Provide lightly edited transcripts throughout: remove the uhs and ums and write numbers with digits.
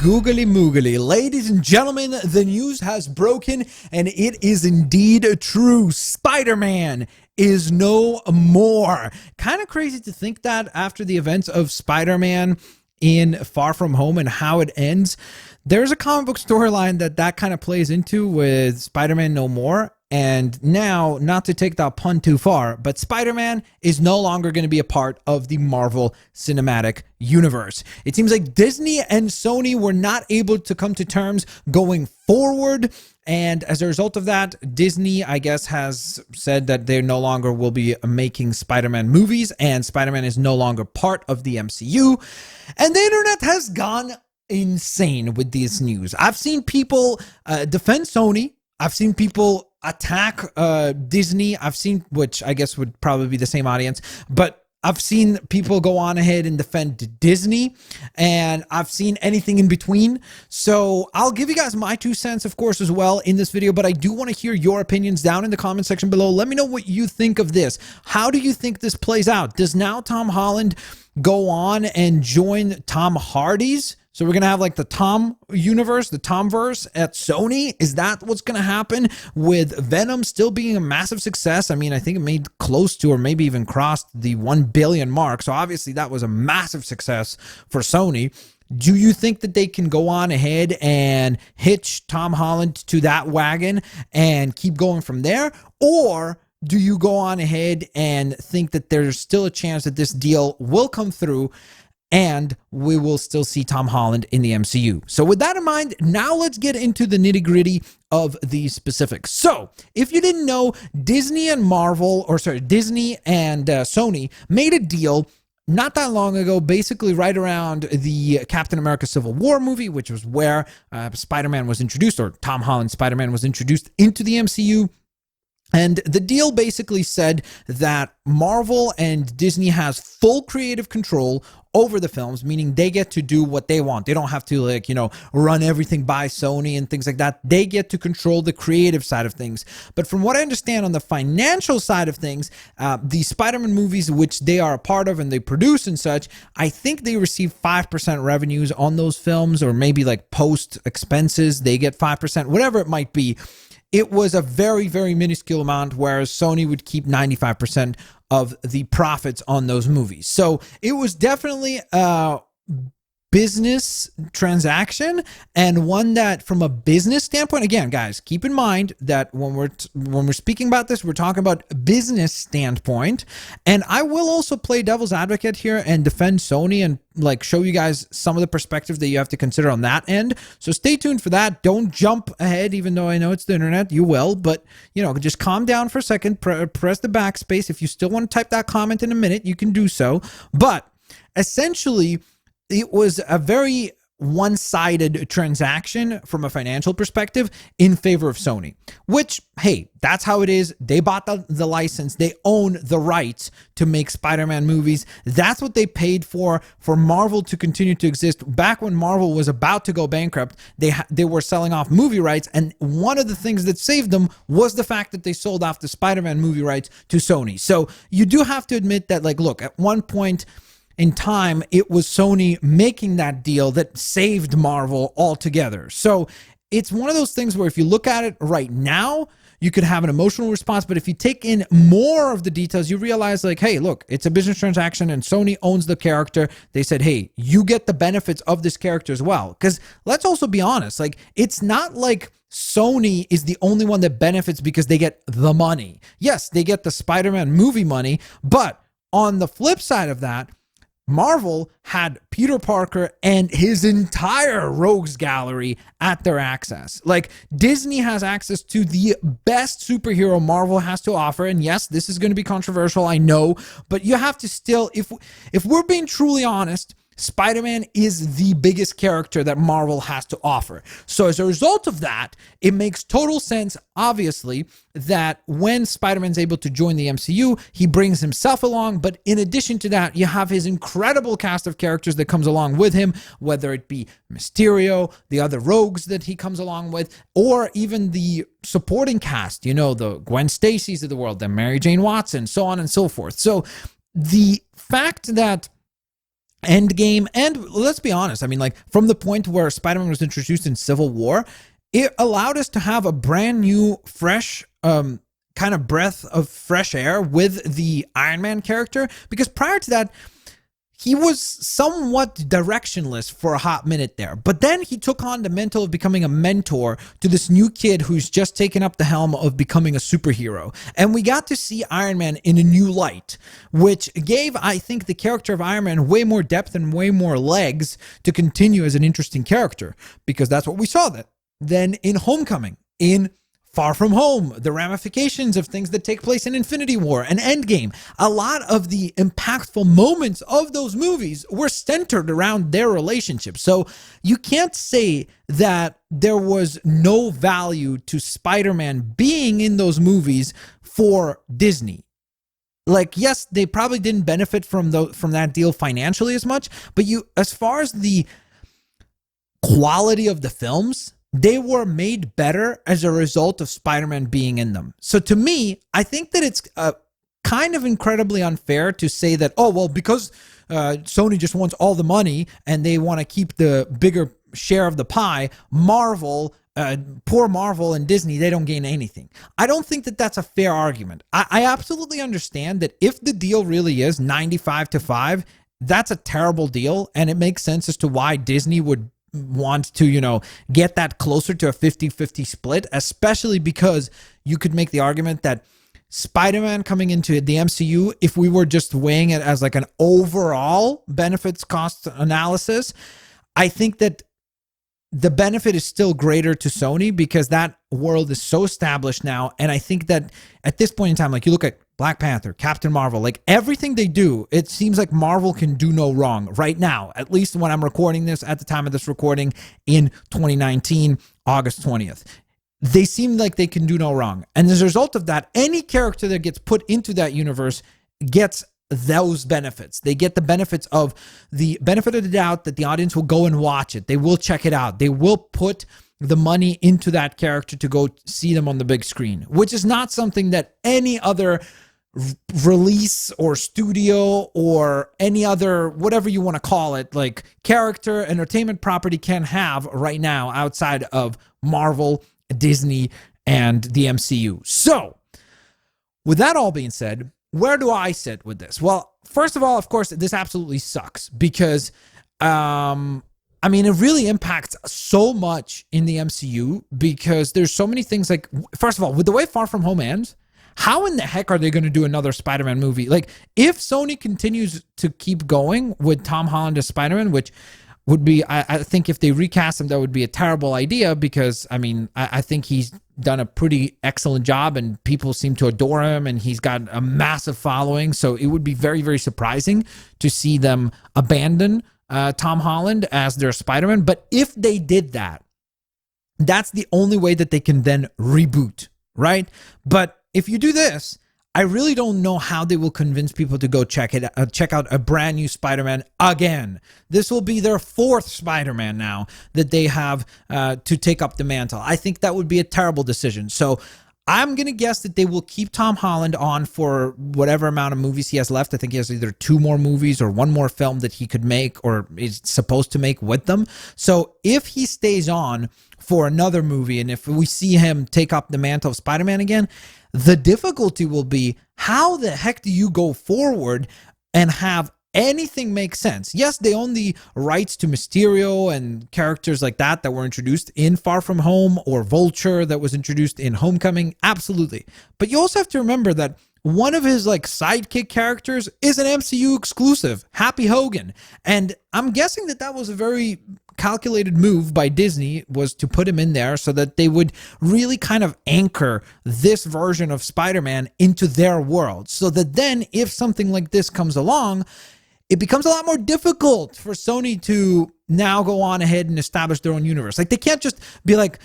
googly moogly. Ladies and gentlemen, the news has broken, and it is indeed true. Spider-Man is no more. Kind of crazy to think that after the events of Spider-Man in Far From Home and how it ends. There's a comic book storyline that kind of plays into with Spider-Man No More. And now, not to take that pun too far, but Spider-Man is no longer going to be a part of the Marvel Cinematic Universe. It seems like Disney and Sony were not able to come to terms going forward. And as a result of that, Disney, I guess, has said that they no longer will be making Spider-Man movies, and Spider-Man is no longer part of the MCU. And the internet has gone insane with this news. I've seen people defend Sony. I've seen people attack Disney. I've seen, which I guess would probably be the same audience, but I've seen people go on ahead and defend Disney, and I've seen anything in between. So I'll give you guys my 2 cents, of course, as well in this video, but I do want to hear your opinions down in the comment section below. Let me know what you think of this. How do you think this plays out? Does now Tom Holland go on and join Tom Hardy's? So we're going to have like the Tom universe, the Tomverse at Sony. Is that what's going to happen with Venom still being a massive success? I mean, I think it made close to or maybe even crossed the 1 billion mark. So obviously that was a massive success for Sony. Do you think that they can go on ahead and hitch Tom Holland to that wagon and keep going from there? Or do you go on ahead and think that there's still a chance that this deal will come through and we will still see Tom Holland in the MCU? So with that in mind, now let's get into the nitty-gritty of the specifics. So if you didn't know, Disney and Sony made a deal not that long ago, basically right around the Captain America Civil War movie, which was where Spider-Man was introduced, or Tom Holland Spider-Man was introduced into the MCU. And the deal basically said that Marvel and Disney has full creative control over the films, meaning they get to do what they want. They don't have to run everything by Sony and things like that. They get to control the creative side of things. But from what I understand on the financial side of things, the Spider-Man movies, which they are a part of and they produce and such, I think they receive 5% revenues on those films, or maybe like post expenses, they get 5%, whatever it might be. It was a very, very minuscule amount, whereas Sony would keep 95% of the profits on those movies. So it was definitely a business transaction, and one that from a business standpoint, again, guys, keep in mind that when we're speaking about this, we're talking about business standpoint. And I will also play devil's advocate here and defend Sony and show you guys some of the perspective that you have to consider on that end. So stay tuned for that. Don't jump ahead, even though I know it's the internet, you will, but just calm down for a second, press the backspace. If you still want to type that comment in a minute, you can do so. But essentially, it was a very one-sided transaction from a financial perspective in favor of Sony, which, hey, that's how it is. They bought the license. They own the rights to make Spider-Man movies. That's what they paid for Marvel to continue to exist. Back when Marvel was about to go bankrupt, they were selling off movie rights, and one of the things that saved them was the fact that they sold off the Spider-Man movie rights to Sony. So you do have to admit that, look, at one point in time, it was Sony making that deal that saved Marvel altogether. So it's one of those things where if you look at it right now, you could have an emotional response, but if you take in more of the details, you realize hey, look, it's a business transaction and Sony owns the character. They said, hey, you get the benefits of this character as well. Because let's also be honest, it's not like Sony is the only one that benefits because they get the money. Yes, they get the Spider-Man movie money, but on the flip side of that, Marvel had Peter Parker and his entire rogues gallery at their access. Disney has access to the best superhero Marvel has to offer. And yes, this is going to be controversial, I know, but you have to still, if we're being truly honest, Spider-Man is the biggest character that Marvel has to offer. So as a result of that, it makes total sense, obviously, that when Spider-Man's able to join the MCU, he brings himself along. But in addition to that, you have his incredible cast of characters that comes along with him, whether it be Mysterio, the other rogues that he comes along with, or even the supporting cast, the Gwen Stacy's of the world, the Mary Jane Watson, so on and so forth. So the fact that Endgame, and let's be honest, I mean, like from the point where Spider-Man was introduced in Civil War, it allowed us to have a brand new, fresh kind of breath of fresh air with the Iron Man character, because prior to that, he was somewhat directionless for a hot minute there. But then he took on the mantle of becoming a mentor to this new kid who's just taken up the helm of becoming a superhero. And we got to see Iron Man in a new light, which gave, I think, the character of Iron Man way more depth and way more legs to continue as an interesting character, because that's what we saw then in Homecoming, in Far From Home, the ramifications of things that take place in Infinity War and Endgame. A lot of the impactful moments of those movies were centered around their relationship. So you can't say that there was no value to Spider-Man being in those movies for Disney. Like, yes, they probably didn't benefit from that deal financially as much, but as far as the quality of the films, they were made better as a result of Spider-Man being in them. So to me, I think that it's kind of incredibly unfair to say that, oh, well, because Sony just wants all the money and they want to keep the bigger share of the pie, poor Marvel and Disney, they don't gain anything. I don't think that that's a fair argument. I absolutely understand that if the deal really is 95-5, that's a terrible deal, and it makes sense as to why Disney would want to, get that closer to a 50-50 split, especially because you could make the argument that Spider-Man coming into the MCU, if we were just weighing it as like an overall benefits cost analysis, I think that the benefit is still greater to Sony because that world is so established now. And I think that at this point in time, like you look at Black Panther, Captain Marvel, like everything they do, it seems like Marvel can do no wrong right now, at least when I'm recording this at the time of this recording in 2019, August 20th. They seem like they can do no wrong. And as a result of that, any character that gets put into that universe gets those benefits. They get the benefits of the benefit of the doubt that the audience will go and watch it. They will check it out. They will put the money into that character to go see them on the big screen, which is not something that any other release or studio or any other, whatever you want to call it, like character entertainment property can have right now outside of Marvel, Disney, and the MCU. So with that all being said, where do I sit with this? Well, first of all, of course, this absolutely sucks because, it really impacts so much in the MCU because there's so many things like, first of all, with the way Far From Home ends, how in the heck are they going to do another Spider-Man movie? Like, if Sony continues to keep going with Tom Holland as Spider-Man, which would be, I think if they recast him, that would be a terrible idea because, I think he's done a pretty excellent job and people seem to adore him and he's got a massive following. So it would be very, very surprising to see them abandon Tom Holland as their Spider-Man. But if they did that, that's the only way that they can then reboot, right? But if you do this, I really don't know how they will convince people to go check out a brand new Spider-Man again. This will be their fourth Spider-Man now that they have to take up the mantle. I think that would be a terrible decision. So I'm going to guess that they will keep Tom Holland on for whatever amount of movies he has left. I think he has either 2 more movies or 1 more film that he could make or is supposed to make with them. So if he stays on for another movie and if we see him take up the mantle of Spider-Man again, the difficulty will be, how the heck do you go forward and have anything make sense? Yes, they own the rights to Mysterio and characters like that were introduced in Far From Home, or Vulture that was introduced in Homecoming. Absolutely. But you also have to remember that one of his sidekick characters is an MCU exclusive, Happy Hogan. And I'm guessing that was a very calculated move by Disney, was to put him in there so that they would really kind of anchor this version of Spider-Man into their world, so that then if something like this comes along, it becomes a lot more difficult for Sony to now go on ahead and establish their own universe. Like, they can't just be like,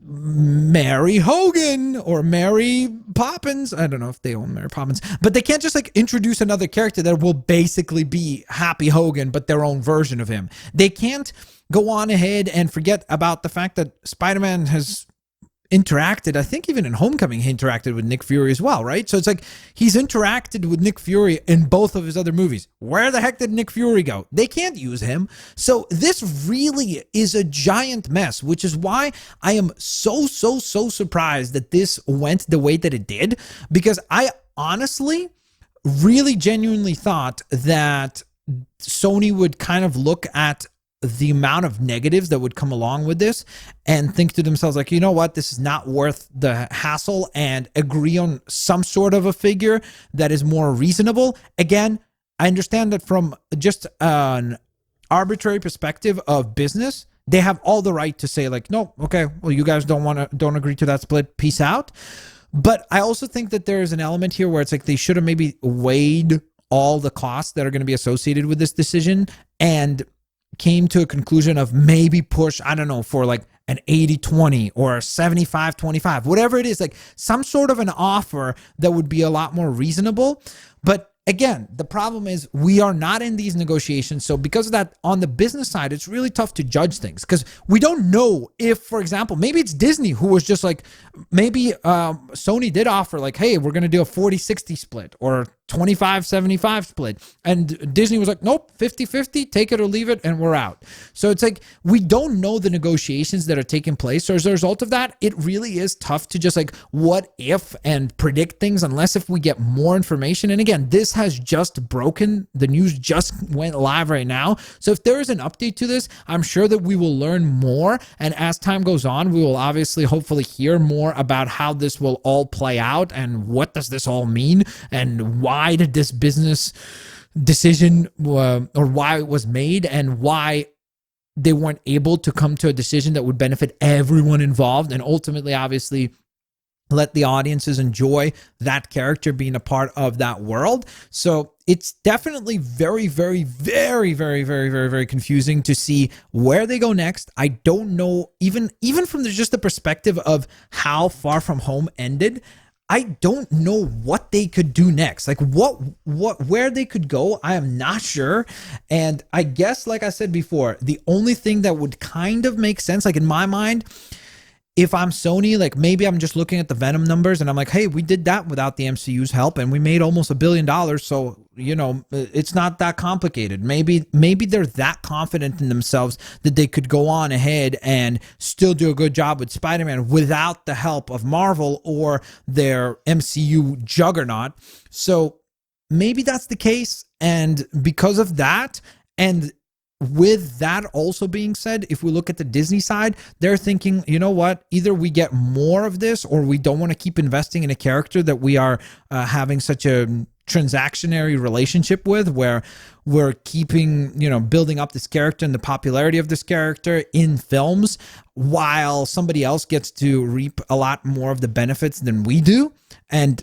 Mary Hogan or Mary Poppins. I don't know if they own Mary Poppins, but they can't just introduce another character that will basically be Happy Hogan, but their own version of him. They can't go on ahead and forget about the fact that Spider-Man has interacted. I think even in Homecoming, he interacted with Nick Fury as well, right? So it's like he's interacted with Nick Fury in both of his other movies. Where the heck did Nick Fury go? They can't use him. So this really is a giant mess, which is why I am so surprised that this went the way that it did, because I honestly really genuinely thought that Sony would kind of look at the amount of negatives that would come along with this and think to themselves, like, you know what, this is not worth the hassle, and agree on some sort of a figure that is more reasonable. Again, I understand that from just an arbitrary perspective of business, they have all the right to say, like, no, okay, well, you guys don't agree to that split, peace out. But I also think that there's an element here where it's like they should have maybe weighed all the costs that are going to be associated with this decision and came to a conclusion of maybe push, I don't know, for like an 80-20 or 75-25, whatever it is, like some sort of an offer that would be a lot more reasonable. But again, the problem is we are not in these negotiations. So because of that, on the business side, it's really tough to judge things because we don't know if, for example, maybe it's Disney who was just like, maybe Sony did offer like, hey, we're going to do a 40-60 split or 25-75 split. And Disney was like, nope, 50-50, take it or leave it, and we're out. So it's like, we don't know the negotiations that are taking place. So as a result of that, it really is tough to just like, what if and predict things unless if we get more information. And again, this has just broken. The news just went live right now. So if there is an update to this, I'm sure that we will learn more. And as time goes on, we will obviously hopefully hear more about how this will all play out and what does this all mean and why did this business decision or why it was made and why they weren't able to come to a decision that would benefit everyone involved and ultimately obviously let the audiences enjoy that character being a part of that world. So it's definitely very confusing to see where they go next. I don't know, even from just the perspective of how Far From Home ended, I don't know what they could do next. Like where they could go, I am not sure. And I guess, like I said before, the only thing that would kind of make sense, like in my mind, if I'm Sony, like maybe I'm just looking at the Venom numbers and I'm like, hey, we did that without the MCU's help and we made almost $1 billion. So, you know, it's not that complicated. Maybe they're that confident in themselves that they could go on ahead and still do a good job with Spider-Man without the help of Marvel or their MCU juggernaut. So maybe that's the case. And because of that, and with that also being said, if we look at the Disney side, they're thinking, you know what, either we get more of this or we don't want to keep investing in a character that we are having such a transactionary relationship with, where we're keeping, you know, building up this character and the popularity of this character in films while somebody else gets to reap a lot more of the benefits than we do. And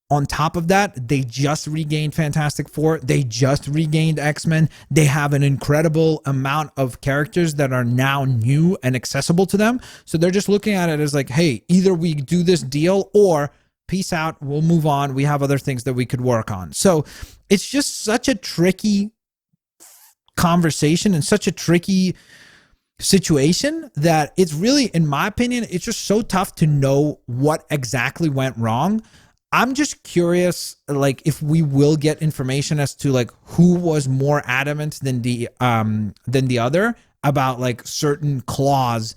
on top of that, they just regained Fantastic Four. They just regained X-Men. They have an incredible amount of characters that are now new and accessible to them. So they're just looking at it as like, hey, either we do this deal or peace out, we'll move on. We have other things that we could work on. So it's just such a tricky conversation and such a tricky situation that it's really, in my opinion, it's just so tough to know what exactly went wrong. I'm just curious, like, if we will get information as to like who was more adamant than the other about like certain clause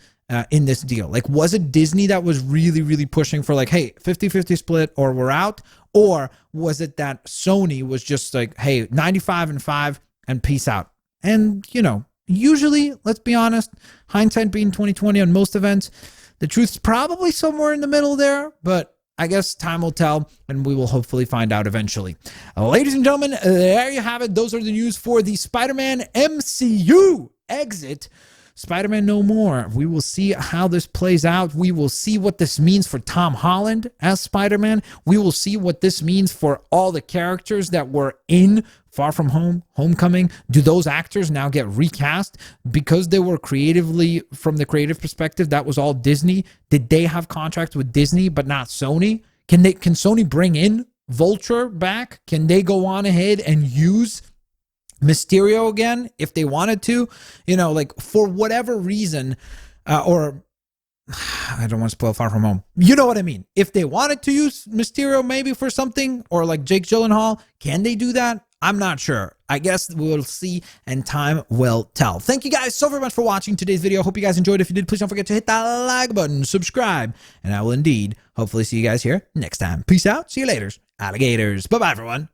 in this deal. Like, was it Disney that was really pushing for like, hey, 50-50 split or we're out? Or was it that Sony was just like, hey, 95-5 and peace out? And, you know, usually, let's be honest, hindsight being 2020 on most events, the truth's probably somewhere in the middle there, but I guess time will tell, and we will hopefully find out eventually. Ladies and gentlemen, there you have it. Those are the news for the Spider-Man MCU exit. Spider-Man no more. We will see how this plays out. We will see what this means for Tom Holland as Spider-Man. We will see what this means for all the characters that were in Far From Home, Homecoming. Do those actors now get recast because they were creatively, from the creative perspective, that was all Disney? Did they have contracts with Disney but not Sony? Can Sony bring in Vulture back? Can they go on ahead and use Mysterio again if they wanted to? You know, like, for whatever reason, or I don't want to spoil Far From Home. You know what I mean. If they wanted to use Mysterio maybe for something, or like Jake Gyllenhaal, can they do that? I'm not sure. I guess we'll see, and time will tell. Thank you guys so very much for watching today's video. Hope you guys enjoyed. If you did, please don't forget to hit that like button, subscribe, and I will indeed hopefully see you guys here next time. Peace out. See you later, alligators. Bye-bye, everyone.